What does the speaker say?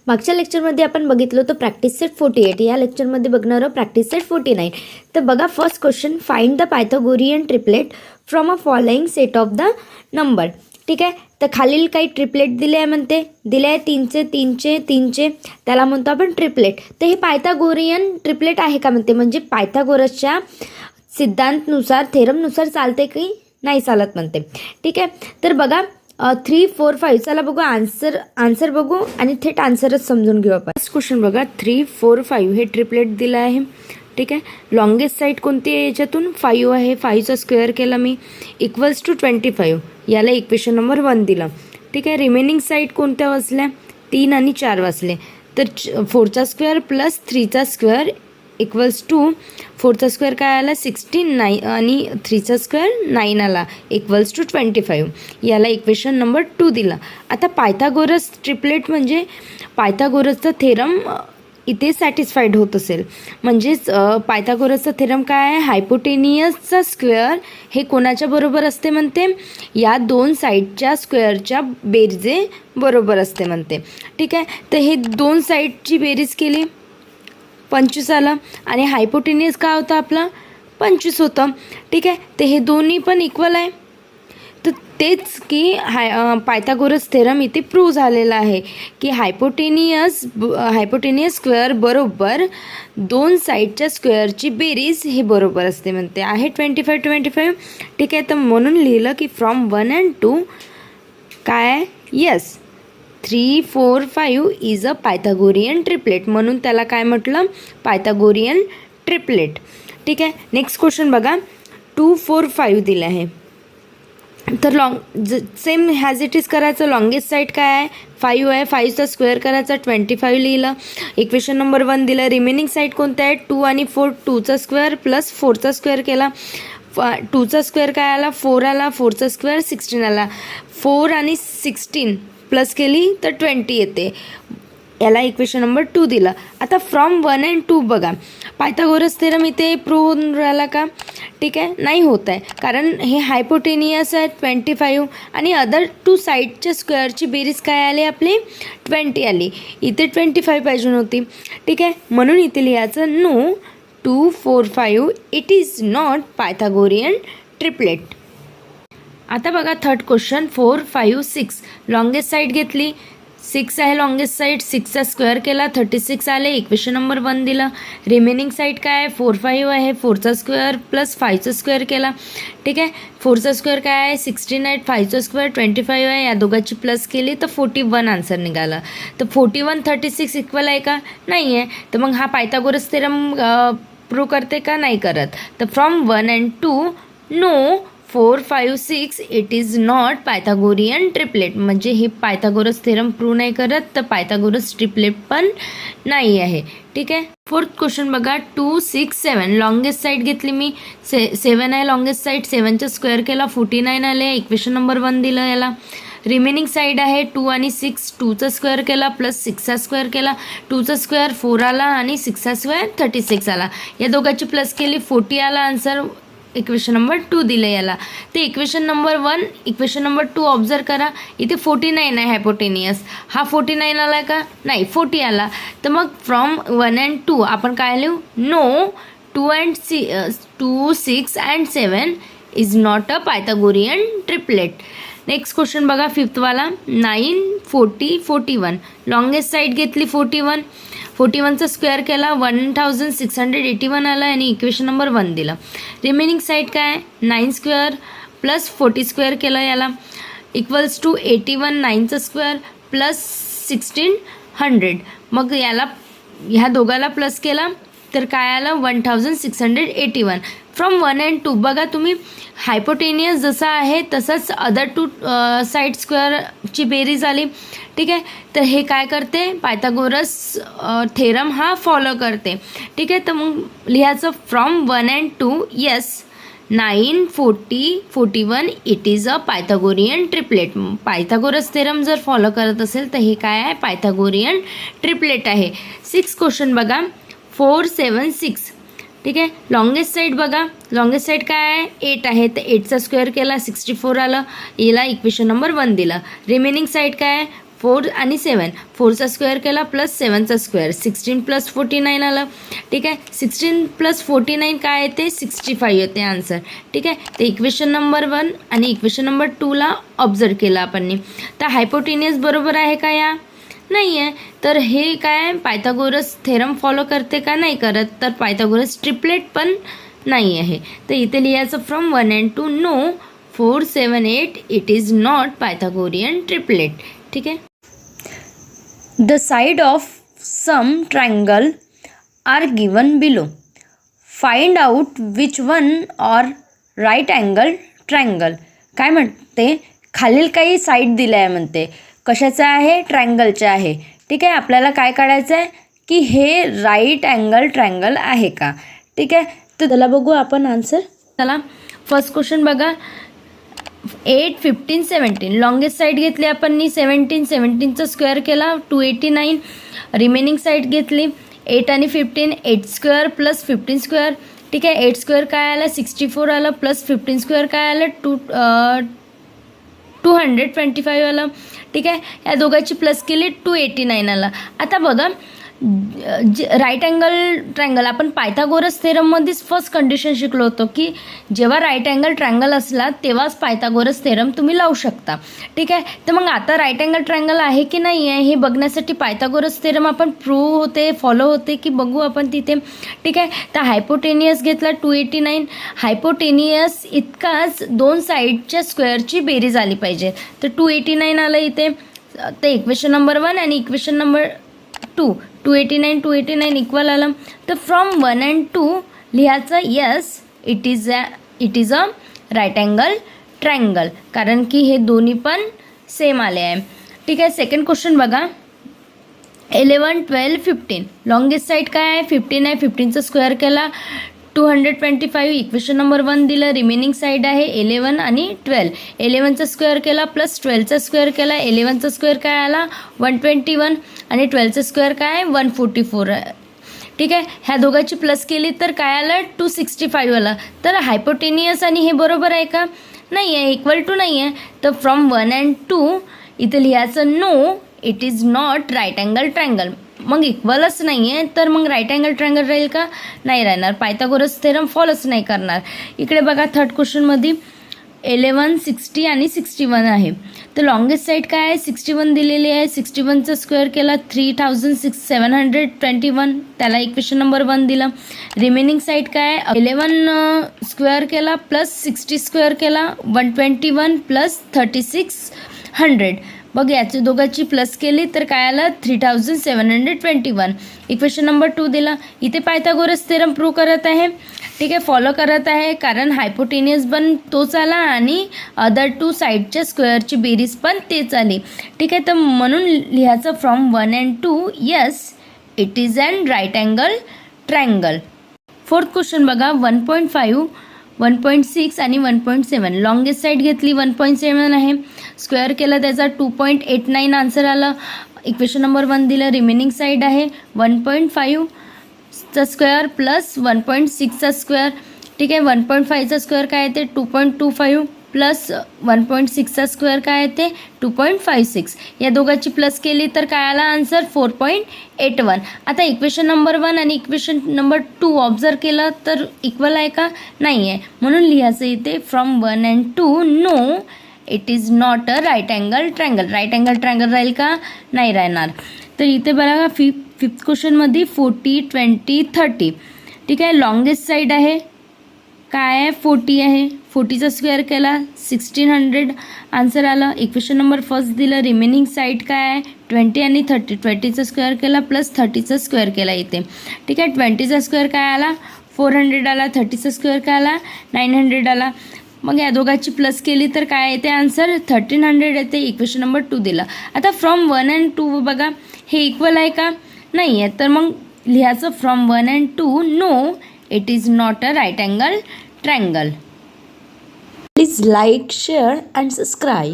मागच्या लेक्चरमध्ये आपण बघितलं होतं प्रॅक्टिस सेट 48. या लेक्चरमध्ये बघणार आहोत प्रॅक्टिस सेट 49. तर बघा first question, find the Pythagorean triplet from a following set of the number. ठीक आहे, तर खालील काही ट्रिपलेट दिले आहे म्हणते, दिले आहे 3चे 3चे 3चे, त्याला म्हणतो आपण ट्रिपलेट. तर हे पायथागोरियन ट्रिपलेट आहे का म्हणते, म्हणजे पायथागोरसच्या सिद्धांतनुसार थेरमनुसार चालते की नाही चालत म्हणते. ठीक आहे, तर बघा 3, 4, 5 चला बघू आन्सर बघू आणि थेट आन्सरच समजून घेऊ आपण. फर्स्ट क्वेश्चन बघा 3, 4, 5 हे ट्रिपलेट दिलं आहे. ठीक आहे, लॉंगेस्ट साईड कोणती आहे याच्यातून 5 आहे. 5चा स्क्वेअर केला मी इक्वल्स टू 25, याला इक्वेशन नंबर 1 दिलं. ठीक आहे, रिमेनिंग साईड कोणत्या वाचल्या 3 आणि 4 वाचले, तर 4चा स्क्वेअर प्लस 3चा स्क्वेअर इक्वल्स टू 4चा स्क्वेअर काय आला 16 9 आणि 3चा स्क्वेअर 9 आला इक्वल्स टू 25, याला इक्वेशन नंबर 2 दिला. आता पायथागोरस ट्रिपलेट म्हणजे पायथागोरसचा थेरम इथे सॅटिस्फाईड होत असेल. म्हणजेच पायथागोरसचा थेरम काय आहे, हायपोटेनियसचा स्क्वेअर हे कोणाच्या बरोबर असते म्हणते, या दोन साईडच्या स्क्वेअरच्या बेरजे बरोबर असते म्हणते. ठीक आहे, तर हे दोन साईडची बेरीज केली 25 आलं आणि हायपोटेनियस काय होतं आपलं 25 होतं. ठीक आहे, तर हे दोन्ही पण इक्वल आहे. तर तेच की पायथागोरस थेरम इथे प्रूव्ह झालेला आहे की हायपोटेनियस स्क्वेअर बरोबर दोन साईडच्या स्क्वेअरची बेरीज हे बरोबर असते म्हणते आहे 25. ठीक आहे, तर म्हणून लिहिलं की फ्रॉम 1 and 2 काय yes 3, 4, 5 is a Pythagorean triplet, म्हणून त्याला काय म्हटलं पायथागोरियन ट्रिपलेट. ठीक आहे, नेक्स्ट क्वेश्चन बघा 2, 4, 5 दिलं आहे. तर सेम हॅज इट इज करायचं. लॉंगेस्ट साईड काय आहे 5 आहे, 5चा स्क्वेअर करायचा 25 लिहिलं, इक्वेशन नंबर 1 दिलं. रिमेनिंग साईड कोणत्या आहे 2 आणि 4, 2चा स्क्वेअर प्लस 4चा स्क्वेअर केला, 2चा स्क्वेअर काय आला 4 आला, 4चा स्क्वेअर 16 आला, 4 आणि 16 प्लस केली तर 20 येते, याला इक्वेशन नंबर 2 दिला. आता फ्रॉम 1 and 2 बघा पायथागोरस थेरम इथे प्रूव्ह होऊन राहिला का. ठीक आहे, नाही होत आहे, कारण हे हायपोटेनियस आहे 25 आणि अदर टू साईडच्या स्क्वेअरची बेरीज काय आली आपली 20 आली, इथे 25 पाहिजे होती. ठीक आहे, म्हणून इथे लिहायचं no 2, 4, 5 it is not Pythagorean triplet. आता बघा थर्ड क्वेश्चन 4, 5, 6 लॉंगेस्ट साईड घेतली 6 आहे लॉंगेस्ट साईड, 6चा स्क्वेअर केला 36 आले, इक्वेशन नंबर 1 दिलं. रिमेनिंग साईड काय आहे 4, 5 आहे, 4चा स्क्वेअर प्लस 5चा स्क्वेअर केला. ठीक आहे, 4चा स्क्वेअर काय आहे 16 आहे, 5चा स्क्वेअर 25 आहे, या दोघांची प्लस केली तर 41 आन्सर निघाला. तर 41 36 इक्वल आहे का, नाही आहे, तर मग हा पायथागोरस थेरम प्रूव्ह करते का, नाही करत. तर from 1 and 2 no 4, 5, 6 it is not Pythagorean triplet, म्हणजे हे पायथागोरस थेरम प्रूव्ह नाही करत, तर पायथागोरस ट्रिपलेट पण नाही आहे. ठीक आहे, फोर्थ क्वेश्चन बघा 2, 6, 7 लॉंगेस्ट साईड घेतली मी 7 आहे लॉंगेस्ट साईड, 7चा स्क्वेअर केला 49 आले, इक्वेशन नंबर 1 दिलं याला. रिमेनिंग साईड आहे 2 आणि 6, 2चा स्क्वेअर केला प्लस 6चा स्क्वेअर केला, 2चा स्क्वेअर 4 आला आणि 6चा स्क्वेअर 36 आला, या दोघांची प्लस केली 40 आला आन्सर, इक्वेशन नंबर 2 दिलं याला. ते equation number 1 equation number 2 observe करा, इथे 49 आहे हायपोटेनियस, हा 49 आला का, नाही 40 आला. तर मग फ्रॉम 1 and 2 आपण काय लिहू no 2, 6 and 7 is not a Pythagorean triplet. Next question बघा फिफ्थवाला 9, 40, 41 लॉंगेस्ट साईड घेतली 41चा स्क्वेअर केला 1681 आला आणि इक्वेशन नंबर 1 दिलं. रिमेनिंग साईड काय 9 स्क्वेअर प्लस 40 स्क्वेअर केला याला इक्वल्स टू 81, 9चा स्क्वेअर प्लस 1600, मग याला ह्या दोघाला प्लस केला तर काय आलं 1681. फ्रॉम 1 and 2 बघा तुम्ही हायपोटेनियस जसा आहे तसंच अदर टू साईड स्क्वेअरची बेरीज आली. ठीक आहे, तर हे काय करते पायथागोरस थेरम हा फॉलो करते. ठीक आहे, तर मग लिहायचं from 1 and 2 yes 9, 40, 41 it is a Pythagorean triplet. Pythagoras theorem जर फॉलो करत असेल तर हे काय आहे पायथागोरियन ट्रिपलेट आहे. 6 क्वेश्चन बघा 4, 7, 6 ठीक आहे, लॉंगेस्ट साईड बघा लॉंगेस्ट साईड काय आहे 8 आहे, तर 8चा स्क्वेअर केला 64 आलं, याला इक्वेशन नंबर 1 दिलं. रिमेनिंग साईड काय आहे 4 आणि 7, 4चा स्क्वेअर केला प्लस 7चा स्क्वेअर, 16 प्लस 49 आलं. ठीक आहे, 16 प्लस 49 काय येते, 65 येते आन्सर. ठीक आहे, ते इक्वेशन नंबर 1 आणि इक्वेशन नंबर 2ला ऑब्झर्व केलं आपण. तर हायपोटेनियस बरोबर आहे का या, नाही आहे. तर हे काय पायथागोरस थेरम फॉलो करते का, नाही करत. तर पायथागोरस ट्रिपलेट पण नाही आहे. तर इथे लिहायचं from 1 and 2 no 4, 7, 8 it is not Pythagorean triplet. ठीक आहे. The side of some triangle are given below. Find out which one are right angle triangle. काय म्हणते, खालील काही साईड दिल्या आहे म्हणते. कशाचं आहे, ट्रायंगलचं आहे. ठीक आहे, आपल्याला काय काढायचं आहे की हे राईट अँगल ट्रायंगल आहे का. ठीक आहे, तर त्याला बघू आपण आन्सर. चला फर्स्ट क्वेश्चन बघा. 8, 15, 17 लॉंगेस्ट साईड घेतली आपण 17चा स्क्वेअर केला 289. रिमेनिंग साईड घेतली 8 आणि 15, 8 स्क्वेअर प्लस 15 स्क्वेअर. ठीक आहे, 8 स्क्वेअर काय आलं 64 आलं, प्लस 15 स्क्वेअर काय आलं 225 आलं. ठीक आहे, या दोघांची प्लस केली 289 आलं. आता बघा राईट अँगल ट्रायंगल आपण पायथागोरस थेरममध्येच फर्स्ट कंडिशन शिकलो होतो की जेव्हा राईट अँगल ट्रायंगल असला तेव्हाच पायथागोरस थेरम तुम्ही लावू शकता. ठीक आहे, तर मग आता राईट अँगल ट्रायंगल आहे की नाही आहे हे बघण्यासाठी पायथागोरस थेरम आपण प्रूव्ह होते फॉलो होते की बघू आपण तिथे. ठीक आहे, तर हायपोटेनियस घेतला 289. हायपोटेनियस इतकाच दोन साईडच्या स्क्वेअरची बेरीज आली पाहिजे. तर 289 आलं इथे. ते इक्वेशन नंबर 1 आणि इक्वेशन नंबर 2 289 इक्वल आलं. तर फ्रॉम 1 and 2 लिहायचं yes it is a right angle triangle, कारण की हे दोन्ही पण सेम आले आहे. ठीक आहे, सेकंड क्वेश्चन बघा. 11, 12, 15 लॉंगेस्ट साईड काय आहे 15 आहे. 15चा स्क्वेअर केला 225. इक्वेशन नंबर 1 दिलं. रिमेनिंग साईड आहे 11 आणि 12. 11चा स्क्वेअर केला प्लस 12चा स्क्वेअर केला. 11चा स्क्वेअर काय आला 121 आणि 12चा स्क्वेअर काय आहे 144. ठीक आहे, ह्या दोघांची प्लस केली तर काय आलं 265 आलं. तर हायपोटेनियस आणि हे बरोबर आहे का, नाही आहे, इक्वल टू नाही आहे. तर फ्रॉम 1 and 2 इथे लिहायचं no it is not right angle triangle. मग इक्वलच नाही आहे तर मग राईट अँगल ट्रायंगल राहील का, नाही राहणार. पायथागोरस थेरम फॉलोच नाही करणार. इकडे बघा थर्ड क्वेश्चनमध्ये 11, 60 आणि 61 आहे. तर लॉंगेस्ट साईड काय आहे 61 दिलेली आहे. 61चा स्क्वेअर केला 3721. त्याला इक्वेशन नंबर 1 दिलं. रिमेनिंग साईड काय आहे 11 स्क्वेअर केला प्लस 60 स्क्वेअर केला 121 प्लस 3600. बघ याची दोघांची प्लस केली तर काय आलं 3721. इक्वेशन नंबर 2 दिला. इथे पायथागोरस थेरम प्रूव्ह करत आहे. ठीक आहे, फॉलो करत आहे कारण हायपोटेनियस पण तोच आला आणि अदर टू साईडच्या स्क्वेअरची बेरीज पण तेच आली. ठीक आहे, तर म्हणून लिहायचं from 1 and 2 yes it is an right angle triangle. Fourth question बघा. 1.5, 1.6 आणि 1.7 लॉंगेस्ट साईड घेतली 1.7 आहे. स्क्वेअर केला त्याचा 2.89 आन्सर आलं. इक्वेशन नंबर 1 दिलं. रिमेनिंग साईड आहे 1.5चा स्क्वेअर प्लस 1.6चा स्क्वेअर. ठीक आहे, 1.5चा स्क्वेअर काय येते 2.25 प्लस 1.6चा स्क्वेअर काय येते 2.56. या दोघांची प्लस केली तर काय आला आन्सर 4.81. आता इक्वेशन नंबर 1 आणि इक्वेशन नंबर 2 ऑब्झर्व केलं तर इक्वल आहे का, नाही आहे. म्हणून लिहायचं इथे from 1 and 2 no it is not a right angle triangle. Right angle triangle राहील का, नाही राहणार. तर इथे बघा फिफ्थ क्वेश्चनमध्ये 40, 20, 30. ठीक आहे, लॉंगेस्ट साईड आहे काय आहे 40 आहे. 40चा स्क्वेअर केला 1600 आन्सर आलं. इक्वेशन नंबर फर्स्ट दिलं. रिमेनिंग साईड काय आहे 20 आणि 30. 20चा स्क्वेअर केला प्लस 30चा स्क्वेअर केला इथे. ठीक आहे, 20चा स्क्वेअर काय आला 400 आला. 30चा स्क्वेअर काय आला 900 आला. मग या दोघांची प्लस केली तर काय येते आन्सर 1300 येते. इक्वेशन नंबर 2 दिला. आता फ्रॉम 1 and 2 बघा हे इक्वल आहे का, नाही आहे. तर मग लिहायचं from 1 and 2 no it is not a right angle triangle. Please like, share and subscribe.